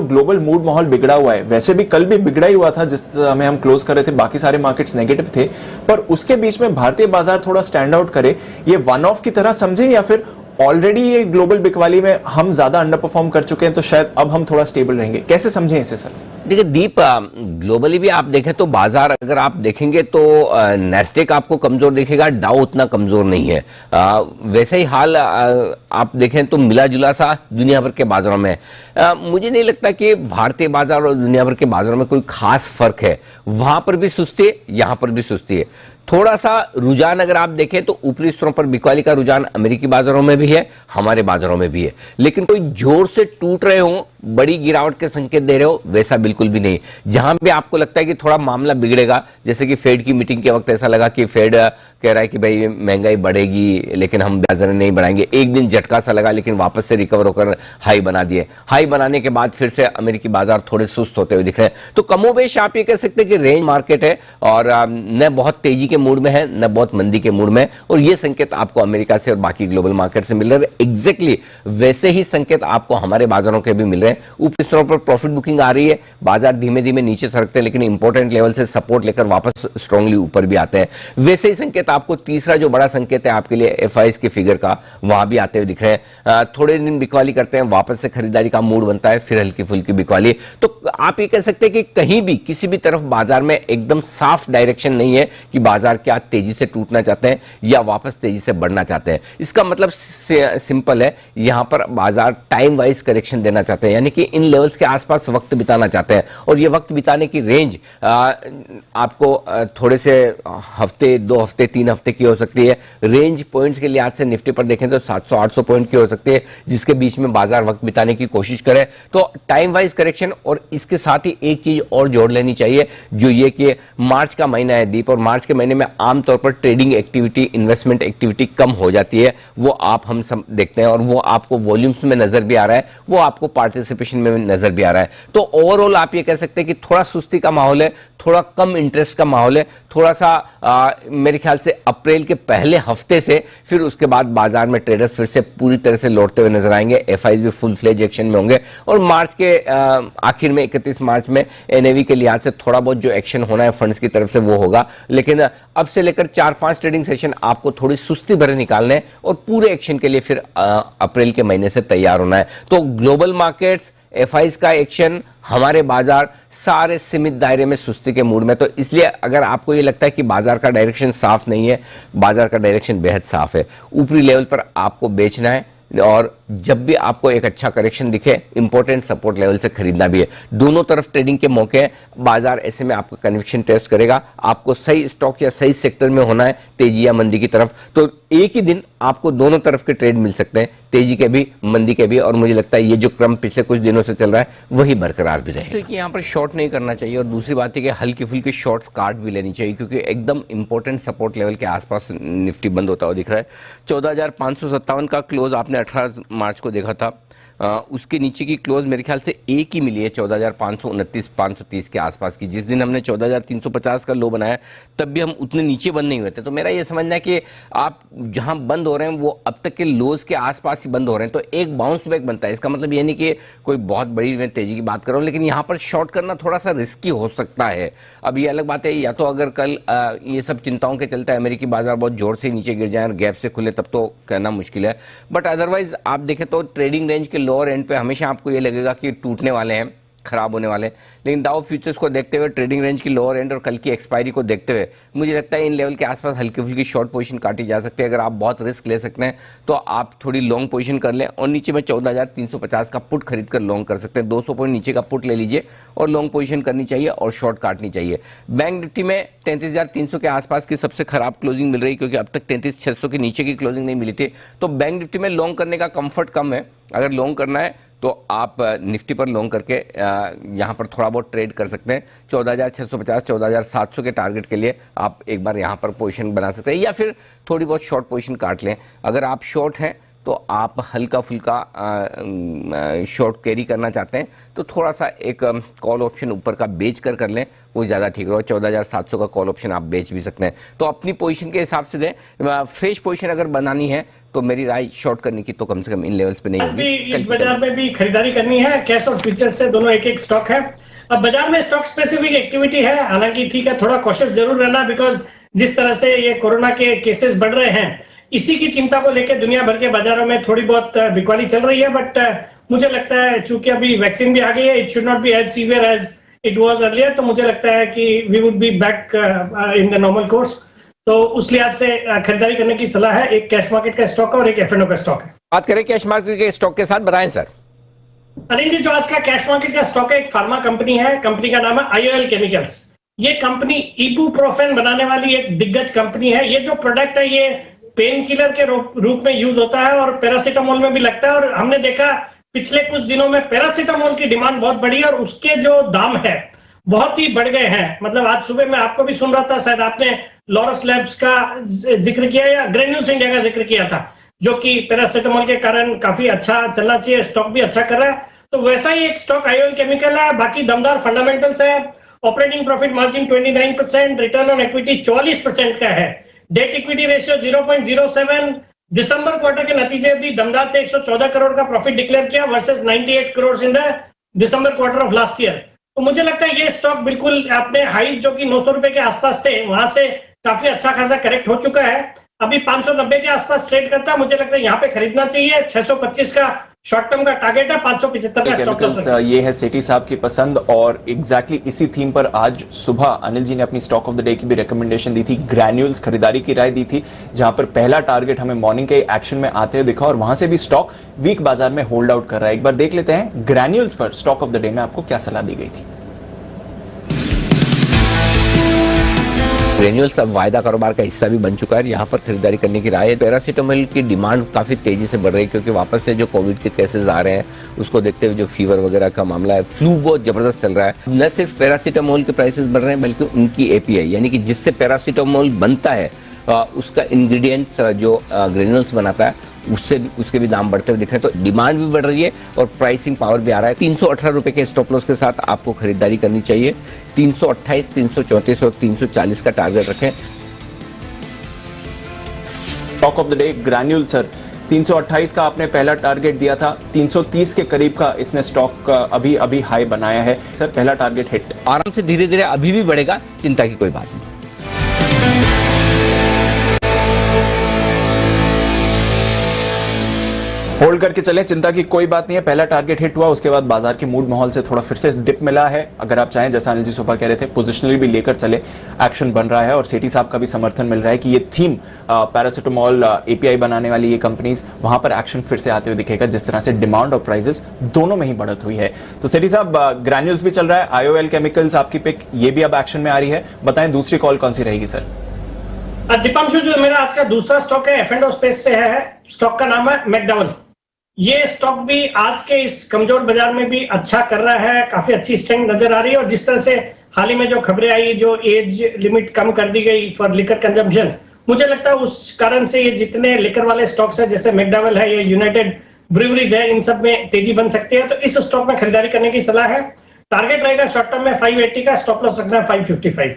Global mood माहौल बिगड़ा हुआ है, वैसे भी कल भी बिगड़ा ही हुआ था जिस समय हम क्लोज कर रहे थे, बाकी सारे मार्केट्स नेगेटिव थे, पर उसके बीच में भारतीय बाजार थोड़ा स्टैंड आउट करे, ये वन ऑफ की तरह समझे या फिर ऑलरेडी ये ग्लोबल बिकवाली में हम ज्यादा अंडर परफॉर्म कर चुके हैं तो शायद अब हम थोड़ा स्टेबल रहेंगे, कैसे समझें इसे सर? देखिए दीप, ग्लोबली भी आप देखें तो बाजार अगर आप देखेंगे तो नेस्डेक आपको कमजोर दिखेगा, डाउ उतना कमजोर नहीं है। वैसे ही हाल आप देखें तो मिला जुला सा दुनिया भर के बाजारों में मुझे नहीं लगता कि भारतीय बाजार और दुनिया भर के बाजारों में कोई खास फर्क है। वहां पर भी सुस्ती है, यहां पर भी सुस्ती है। थोड़ा सा रुझान अगर आप देखें तो ऊपरी स्तरों पर बिकवाली का रुझान अमेरिकी बाजारों में भी है, हमारे बाजारों में भी है, लेकिन कोई जोर से टूट रहे हो, बड़ी गिरावट के संकेत दे रहे हो, वैसा बिल्कुल भी नहीं। जहां भी आपको लगता है कि थोड़ा मामला बिगड़ेगा, जैसे कि फेड की मीटिंग के वक्त ऐसा लगा कि फेड कह रहा है कि भाई महंगाई बढ़ेगी लेकिन हम ब्याज दरें नहीं बढ़ाएंगे, एक दिन झटका सा लगा लेकिन वापस से रिकवर होकर हाई बना दिए। हाई बनाने के बाद फिर से अमेरिकी बाजार थोड़े सुस्त होते हुए दिख रहे हैं। तो कमोबेश आप ये कह सकते हैं कि रेंज मार्केट है और न बहुत तेजी के मूड में है न बहुत मंदी के मूड में, और ये संकेत आपको अमेरिका से और बाकी ग्लोबल मार्केट से मिल रहे हैं। एग्जैक्टली वैसे ही संकेत आपको हमारे बाजारों के भी मिल रहे हैं। ऊपरी स्तरों पर प्रॉफिट बुकिंग आ रही है, बाजार धीमे धीमे नीचे सरकते हैं लेकिन इंपॉर्टेंट लेवल से सपोर्ट लेकर वापस स्ट्रांगली ऊपर भी आते हैं। वैसे ही संकेत आपको तीसरा जो बड़ा संकेत है आपके लिए एफआईएस के फिगर का, वहां भी आते हुए दिख रहे हैं। थोड़े दिन बिकवाली करते हैं, वापस से खरीदारी का मूड बनता है, फिर हल्की फुल्की बिकवाली। तो आप ये कह सकते हैं कि कहीं भी किसी भी तरफ बाजार में एकदम साफ डायरेक्शन नहीं है कि बाजार क्या तेजी से टूटना चाहते हैं या वापस तेजी से बढ़ना चाहते हैं। इसका मतलब सिंपल है, यहां पर बाजार टाइम वाइज करेक्शन देना चाहते हैं, यानी कि इन लेवल्स के आसपास वक्त बिताना चाहते हैं। और ये वक्त बिताने की रेंज आपको थोड़े से हफ्ते, 2 हफ्ते, 3 हफ्ते की हो सकती है। रेंज पॉइंट्स के लिहाज से निफ्टी पर देखें तो 700-800 पॉइंट की हो सकती है, जिसके बीच में बाजार वक्त बिताने की कोशिश करे। तो टाइम वाइज करेक्शन, और इसके साथ ही एक चीज और जोड़ लेनी चाहिए, जो ये कि मार्च का महीना है दीप, और मार्च के महीने में आमतौर पर ट्रेडिंग एक्टिविटी, इन्वेस्टमेंट एक्टिविटी कम हो जाती है। वो हम सब देखते हैं और वो आपको वॉल्यूम्स में नजर भी आ रहा है, वो आपको पार्टिसिपेशन में नजर भी आ रहा है। तो ओवरऑल आप ये कह सकते हैं कि थोड़ा सुस्ती का माहौल है, थोड़ा कम इंटरेस्ट का माहौल है, थोड़ा सा मेरे ख्याल से अप्रैल के पहले हफ्ते से फिर उसके बाद बाजार में ट्रेडर्स फिर से पूरी तरह से लौटते हुए नजर आएंगे। एफआईज भी फुल फ्लेज एक्शन में होंगे और मार्च के आखिर में 31 मार्च में एनएवी के लिहाज से थोड़ा बहुत जो एक्शन होना है फंड्स की तरफ से वो होगा। लेकिन अब से लेकर 4-5 ट्रेडिंग सेशन आपको थोड़ी सुस्ती भरे निकालने हैं और पूरे एक्शन के लिए फिर अप्रैल के महीने से तैयार होना है। तो ग्लोबल मार्केट्स, एफआईज का एक्शन, हमारे बाजार सारे सीमित दायरे में सुस्ती के मूड में। तो इसलिए अगर आपको ये लगता है कि बाजार का डायरेक्शन साफ नहीं है, बाजार का डायरेक्शन बेहद साफ है। ऊपरी लेवल पर आपको बेचना है और जब भी आपको एक अच्छा करेक्शन दिखे, इंपॉर्टेंट सपोर्ट लेवल से खरीदना भी है। दोनों तरफ ट्रेडिंग के मौके हैं। बाजार ऐसे में आपका कन्विक्शन टेस्ट करेगा, आपको सही स्टॉक या सही सेक्टर में होना है, तेजी या मंदी की तरफ। तो एक ही दिन आपको दोनों तरफ के ट्रेड मिल सकते हैं, तेजी के भी, मंदी के भी, और मुझे लगता है ये जो क्रम पिछले कुछ दिनों से चल रहा है वही बरकरार भी रहेगा। तो यहाँ पर शॉर्ट नहीं करना चाहिए, और दूसरी बात है कि हल्की फुल्की शॉर्ट्स काट भी लेनी चाहिए, क्योंकि एकदम इंपॉर्टेंट सपोर्ट लेवल के आसपास निफ्टी बंद होता हुआ दिख रहा है। 14,557 का क्लोज आपने 18 मार्च को देखा था, उसके नीचे की क्लोज मेरे ख्याल से एक ही मिली है 14,529-530 के आसपास की। जिस दिन हमने 14,350 का लो बनाया तब भी हम उतने नीचे बंद नहीं हुए थे। तो मेरा ये समझना है कि आप जहां बंद हो रहे हैं वो अब तक के लोज के आसपास ही बंद हो रहे हैं, तो एक बाउंस बैक बनता है। इसका मतलब ये नहीं कि कोई बहुत बड़ी मैं तेजी की बात कर रहा हूं, लेकिन यहां पर शॉर्ट करना थोड़ा सा रिस्की हो सकता है। अब ये अलग बात है, या तो अगर कल ये सब चिंताओं के चलते अमेरिकी बाजार बहुत जोर से नीचे गिर जाए और गैप से खुले, तब तो कहना मुश्किल है। बट अदरवाइज आप देखें तो ट्रेडिंग रेंज के लोअर एंड पे हमेशा आपको ये लगेगा कि टूटने वाले हैं, खराब होने वाले हैं। लेकिन डाउ फ्यूचर्स को देखते हुए, ट्रेडिंग रेंज की लोअर एंड और कल की एक्सपायरी को देखते हुए, मुझे लगता है इन लेवल के आसपास हल्की फुल्की शॉर्ट पोजीशन काटी जा सकती है। अगर आप बहुत रिस्क ले सकते हैं तो आप थोड़ी लॉन्ग पोजीशन कर लें, और नीचे में 14,350 का पुट खरीद कर लॉन्ग कर सकते हैं। 200 पॉइंट नीचे का पुट ले लीजिए और लॉन्ग पोजीशन करनी चाहिए और शॉर्ट काटनी चाहिए। बैंक निफ्टी में 33,300 के आसपास की सबसे खराब क्लोजिंग मिल रही है, क्योंकि अब तक 33,600 के नीचे की क्लोजिंग नहीं मिली थी। तो बैंक निफ्टी में लॉन्ग करने का कंफर्ट कम है। अगर लॉन्ग करना है तो आप निफ्टी पर लॉन्ग करके यहाँ पर थोड़ा बहुत ट्रेड कर सकते हैं। 14,650, 14,700 के टारगेट के लिए आप एक बार यहाँ पर पोजीशन बना सकते हैं, या फिर थोड़ी बहुत शॉर्ट पोजीशन काट लें। अगर आप शॉर्ट हैं तो आप हल्का फुल्का शॉर्ट कैरी करना चाहते हैं तो थोड़ा सा एक कॉल ऑप्शन ऊपर का बेच कर लें, वो ज़्यादा ठीक रहेगा। 14,700 का कॉल ऑप्शन आप बेच भी सकते हैं। तो अपनी पोजीशन के हिसाब से दें। फ्रेश पोजीशन अगर बनानी है तो मेरी राय शॉर्ट करने की तो कम से कम इन लेवल्स पे नहीं होगी। इस बाजार में भी खरीदारी करनी है, कैश और फ्यूचर्स से दोनों एक एक स्टॉक है। अब बाजार में स्टॉक स्पेसिफिक एक्टिविटी है, हालांकि ठीक है, थोड़ा कॉशियस जरूर रहना, बिकॉज जिस तरह से ये कोरोना के केसेस बढ़ रहे हैं, इसी की चिंता को लेकर दुनिया भर के बाजारों में थोड़ी बहुत बिकवाली चल रही है। बट मुझे लगता है चूंकि अभी वैक्सीन भी आ गई है, it should not be as severe as it was earlier, तो मुझे लगता है कि we would be back in the normal course. तो उस लिहाज से खरीदारी करने की सलाह है। एक कैश मार्केट का स्टॉक है और एक F&O का स्टॉक है। बात करें कैश मार्केट के स्टॉक के साथ, बताएं सर। अनिल जी, जो आज का कैश मार्केट का स्टॉक है, एक फार्मा कंपनी है, कंपनी का नाम है IOL केमिकल्स। ये कंपनी इबुप्रोफेन बनाने वाली एक दिग्गज कंपनी है। ये जो प्रोडक्ट है ये पेन किलर के रूप में यूज होता है और पैरासीटामोल में भी लगता है। और हमने देखा पिछले कुछ दिनों में पैरासीटामोल की डिमांड बहुत बढ़ी और उसके जो दाम है बहुत ही बढ़ गए हैं। मतलब आज सुबह मैं आपको भी सुन रहा था, शायद आपने लॉरस लैब्स का जिक्र किया या ग्रेन्यूल्स इंडिया का जिक्र किया था, जो कि पैरासीटामोल के कारण काफी अच्छा चलना चाहिए, स्टॉक भी अच्छा कर रहा है। तो वैसा ही एक स्टॉक IOL केमिकल है। बाकी दमदार फंडामेंटल्स है। Operating profit margin 29%, return on equity 44% का है, डेट इक्विटी रेशियो 0.07। दिसंबर क्वार्टर के नतीजे भी दमदार थे, 114 करोड़ का प्रॉफिट डिक्लेयर किया versus 98 crore in the December quarter of last year. तो मुझे लगता है ये स्टॉक बिल्कुल अपने हाई जो कि 900 रुपए के आसपास थे, वहां से काफी अच्छा खासा करेक्ट हो चुका है। अभी 590 के आसपास ट्रेड करता है। मुझे लगता है यहाँ पे खरीदना चाहिए। 625 का शॉर्ट टर्म का टारगेट है, 575 का स्टॉप लॉस है। ये है सेठी साहब की पसंद और एग्जैक्टली इसी थीम पर आज सुबह अनिल जी ने अपनी स्टॉक ऑफ द डे की भी रिकमेंडेशन दी थी। ग्रैन्यूल्स खरीदारी की राय दी थी, जहां पर पहला टारगेट हमें मॉर्निंग के एक्शन में आते हुए दिखा और वहां से भी स्टॉक वीक बाजार में होल्ड आउट कर रहा है। एक बार देख लेते हैं ग्रैन्यूल्स पर स्टॉक ऑफ द डे में आपको क्या सलाह दी गई थी। ग्रेन्यूल्स अब वायदा कारोबार का हिस्सा भी बन चुका है। यहाँ पर खरीदारी करने की राय है। पैरासीटामोल की डिमांड काफी तेजी से बढ़ रही है, क्योंकि वापस से जो कोविड के केसेस आ रहे हैं उसको देखते हुए जो फीवर वगैरह का मामला है, फ्लू बहुत जबरदस्त चल रहा है। न सिर्फ पैरासीटामोल के प्राइसेस बढ़ रहे हैं, बल्कि उनकी API यानी कि जिससे पैरासीटामोल बनता है उसका इंग्रेडिएंट्स जो ग्रेन्यूल्स बनाता है उसके भी दाम बढ़ते हुए दिख रहे हैं। तो डिमांड भी बढ़ रही है और प्राइसिंग पावर भी आ रहा है। 318 रुपए के स्टॉप लॉस के साथ आपको खरीदारी करनी चाहिए। 328, 334 और 340 का टारगेट रखें। Stock of the day granule sir, 328 का आपने पहला टारगेट दिया था, 330 के करीब का इसने स्टॉक अभी हाई बनाया है। सर पहला टारगेट हिट, आराम से धीरे धीरे अभी भी बढ़ेगा, चिंता की कोई बात नहीं। होल्ड करके चलें, चिंता की कोई बात नहीं है। पहला टारगेट हिट हुआ, उसके बाद बाजार के मूड माहौल से थोड़ा फिर से डिप मिला है। अगर आप चाहें, जैसा अनिल जी सुबह कह रहे थे, पोजिशनली भी लेकर चले, एक्शन बन रहा है और सेठी साहब का भी समर्थन मिल रहा है कि ये थीम पैरासीटामोल API बनाने वाली ये कंपनीज, वहां पर एक्शन फिर से आते हुए दिखेगा, जिस तरह से डिमांड और प्राइसेस दोनों में ही बढ़त हुई है। तो सेठी साहब, ग्रैन्यूल्स भी चल रहा है, IOL केमिकल्स आपकी पिक, ये भी अब एक्शन में आ रही है। बताएं दूसरी कॉल कौन सी रहेगी सर? दीपांशु, जो मेरा आज का दूसरा स्टॉक है F&O स्पेस से है, स्टॉक का नाम है मैकडॉवेल। ये स्टॉक भी आज के इस कमजोर बाजार में भी अच्छा कर रहा है, काफी अच्छी स्ट्रेंथ नजर आ रही है। और जिस तरह से हाल ही में जो खबरें आई, जो एज लिमिट कम कर दी गई फॉर लिकर कंजम्पशन, मुझे लगता है उस कारण से ये जितने लिकर वाले स्टॉक्स है, जैसे मैकडॉवेल है, ये यूनाइटेड ब्रूवरीज है, इन सब में तेजी बन सकती है। तो इस स्टॉक में खरीदारी करने की सलाह है। टारगेट रहेगा शॉर्ट टर्म में 580 का, स्टॉप लॉस रखना है 555।